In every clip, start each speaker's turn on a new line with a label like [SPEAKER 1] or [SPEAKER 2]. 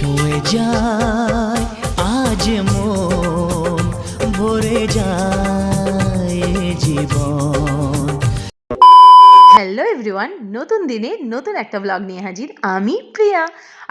[SPEAKER 1] ছুঁয়ে যায় আজ মন, ভরে যায় জীবন।
[SPEAKER 2] হ্যালো এভরিওয়ান, নতুন দিনে নতুন একটা ব্লগ নিয়ে হাজির আমি প্রিয়া।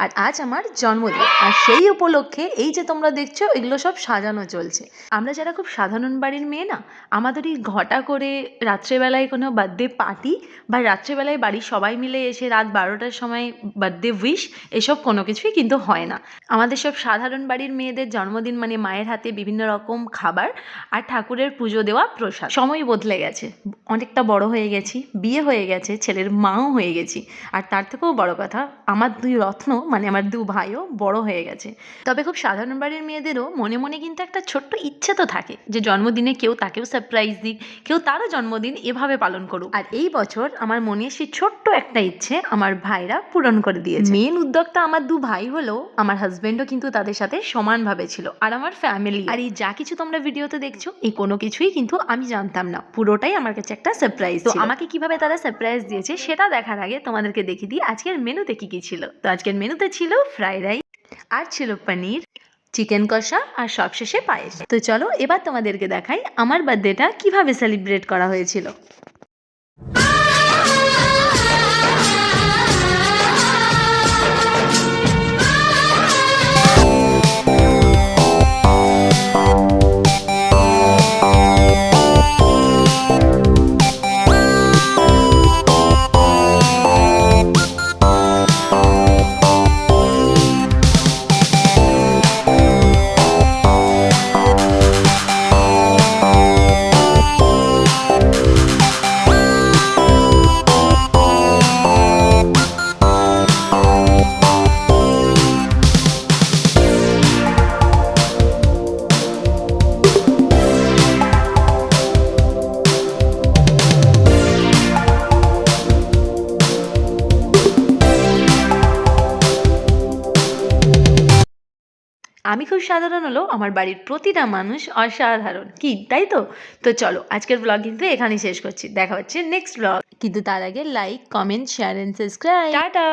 [SPEAKER 2] আর আজ আমার জন্মদিন, আর সেই উপলক্ষে এই যে তোমরা দেখছো এগুলো সব সাজানো চলছে। আমরা যারা খুব সাধারণ বাড়ির মেয়ে না, আমাদের এই ঘটা করে রাত্রেবেলায় কোনো বার্থডে পার্টি বা রাত্রেবেলায় বাড়ির সবাই মিলে এসে রাত 12টার সময় বার্থডে উইশ, এসব কোনো কিছুই কিন্তু হয় না। আমাদের সব সাধারণ বাড়ির মেয়েদের জন্মদিন মানে মায়ের হাতে বিভিন্ন রকম খাবার আর ঠাকুরের পুজো দেওয়া প্রসাদ। সময় বদলে গেছে, অনেকটা বড় হয়ে গেছি, বিয়ে হয়ে গেছে, ছেলের মাও হয়ে গেছি। আর তার থেকেও বড় কথা, আমার দুই রত্ন মানে আমার দু ভাইও বড় হয়ে গেছে। তবে খুব সাধারণ বাড়ির মেয়েদেরও মনে মনে কিন্তু একটা ছোট্ট ইচ্ছে তো থাকে যে জন্মদিনে কেউ তাকেও সারপ্রাইজ দিক, কেউ তারও জন্মদিন এভাবে পালন করুক। আর এই বছর আমার মনে সেই ছোট্ট একটা ইচ্ছে আমার ভাইরা পূরণ করে দিয়েছে। মেন উদ্যোক্তা আমার দু ভাই হলেও আমার হাজবেন্ডও কিন্তু তাদের সাথে সমানভাবে ছিল, আর আমার ফ্যামিলি। আর এই যা কিছু তোমরা ভিডিওতে দেখছো এই কোনো কিছুই কিন্তু আমি জানতাম না, পুরোটাই আমার কাছে একটা সারপ্রাইজ। তো আমাকে কিভাবে তারা সারপ্রাইজ দিয়েছে সেটা দেখার আগে তোমাদেরকে দেখিয়ে দিই আজকের মেনুতে কি কি ছিল। তো আজকের মেনুতে ছিল ফ্রাইড রাইস, আর ছিল পনির, চিকেন কষা, আর সবশেষে পায়েস। তো চলো এবার তোমাদেরকে দেখাই আমার বার্থডেটা কিভাবে সেলিব্রেট করা হয়েছিল। আমি খুব সাধারণ হলেও আমার বাড়ির প্রতিটা মানুষ অসাধারণ, কি তাই তো? তো চলো আজকের ব্লগ কিন্তু এখানেই শেষ করছি, দেখা হচ্ছে নেক্সট ব্লগ। কিন্তু তার আগে like, comment, share and subscribe. Tata.